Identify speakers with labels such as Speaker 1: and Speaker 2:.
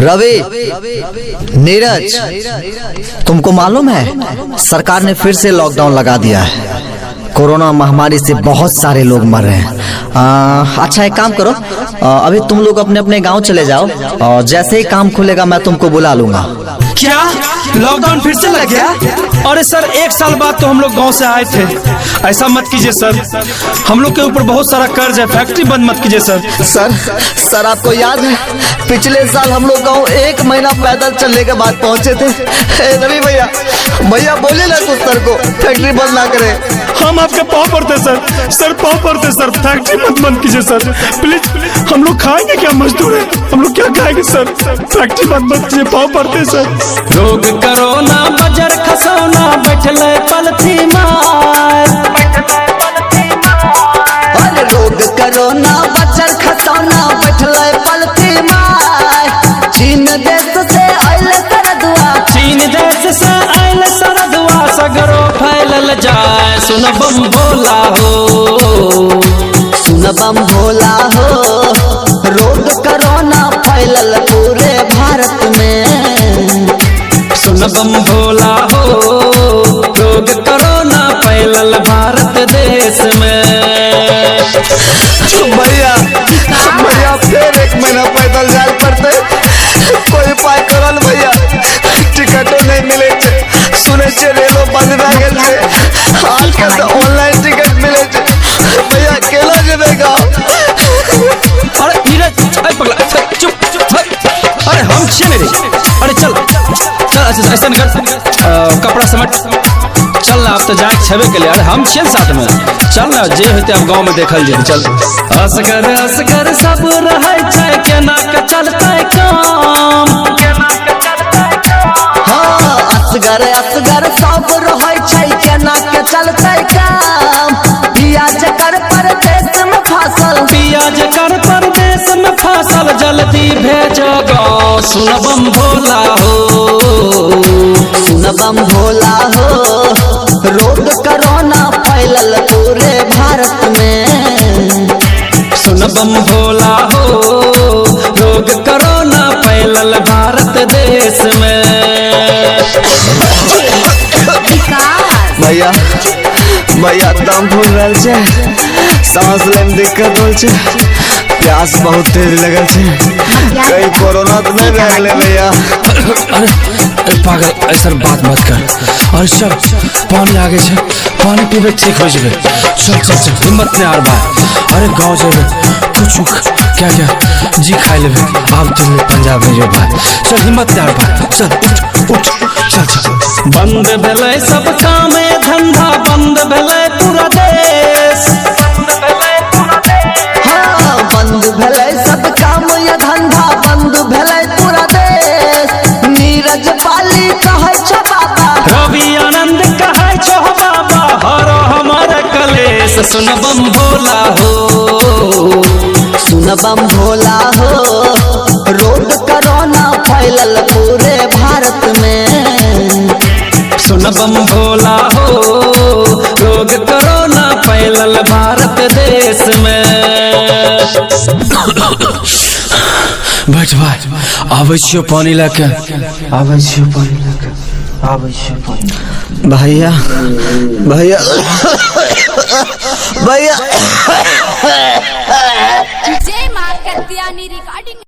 Speaker 1: रवि, नीरज, तुमको मालूम है सरकार ने फिर से लॉकडाउन लगा दिया है। कोरोना महामारी से बहुत सारे लोग मर रहे हैं। अच्छा एक काम करो, अभी तुम लोग अपने अपने गांव चले जाओ और जैसे ही काम खुलेगा मैं तुमको बुला लूंगा।
Speaker 2: क्या लॉकडाउन फिर से लग गया? अरे सर, एक साल बाद तो हम लोग गांव से आए थे। ऐसा मत कीजिए सर, हम लोग के ऊपर बहुत सारा कर्ज है। फैक्ट्री बंद मत कीजिए सर।
Speaker 1: सर आपको याद है पिछले साल हम लोग गाँव 1 महीना पैदल चलने के बाद पहुंचे थे। रवि भैया बोले ना कुछ सर को फैक्ट्री बंद ना करे।
Speaker 2: हम आपके पाँव पड़ते सर, पाँव पड़ते सर। फैक्ट्री मत बंद कीजिए सर, प्लीज। हम लोग खाएंगे क्या? मजदूर है, हम लोग क्या खाएंगे सर? फैक्ट्री मत कीजिए, पाँव पड़ते सर।
Speaker 3: रोग करोना बजर खसौना बैठले पलथी मार।
Speaker 1: अरे रोग करोना बजर खसौना बैठले पलथी मार। चीन देश से आइल सरदुआ
Speaker 3: सगरो फैलल जाए। सुन बम भोला हो, रोग करोना फैलल पूरे भारत में। सुन बम भोला हो, रोग करोना फैलल भारत देश में।
Speaker 1: भैया फिर 1 महीना पैदल जाए पड़ते। कोई उपाय करल भैया, टिकटो नहीं मिले। सुने रेलो बंद भए गेल छै, आजकल तो ऑनलाइन टिकट मिले छै। भैया केला जेबेगा?
Speaker 3: अरे नीरज, अरे पगला चुप। अरे हम छे मेरे। अरे चल अच्छा ऐसा कर, कपड़ा समेट चल ना। अब तो जाए छबे के लिए। अरे हम छे साथ में, चल ना। जे होते अब गांव में देखल जे। चल असगर सब रहे छै, केना के चलते काम।
Speaker 1: असगर सब रहे छै, केना के चलते काम। पियाज कर परदेश में फासल, जल्दी भेजो गाँव।
Speaker 3: सुन बम भोला हो,
Speaker 1: रोग करोना फैलल पूरे भारत में।
Speaker 3: सुन बम भोला हो, रोग करोना फैलल भारत देश में।
Speaker 1: भैया दम फूल रहल छै, सांस ले में दिक्कत हो छै, प्यास बहुत तेज लगल छै। कहीं कोरोना तो नहीं लग ले भैया?
Speaker 3: अरे पागल, ऐसा बात मत कर। और चल पानी आगे छै, पानी पीबे ठीक हो जाए। चल हिम्मत ने हार भाई। अरे गाँव जेबे कुछ क्या जी खाई लेबे। अब तुम पंजाब में जो भाई, चल हिम्मत ने हार भाई। चल उठ चल। बंद भेलै सब काम धंधा, बंद भेलै पूरा देश।
Speaker 1: हाँ, बंद भेलै सब काम या धंधा, बंद भेलै पूरा देश। नीरज पाली कहै छ बाबा,
Speaker 3: रवि आनंद कहै छ बाबा, हरो हमर कलेश। सुन बम भोला हो, रोग करोना फैलल पूरे भारत में। सुन बम भोला हो, रोग करोना फैलल भारत देश में। बैठ भाई, आबै छियो पानी लेके।
Speaker 1: भैया
Speaker 4: जय मां कत्यानी रिकॉर्डिंग।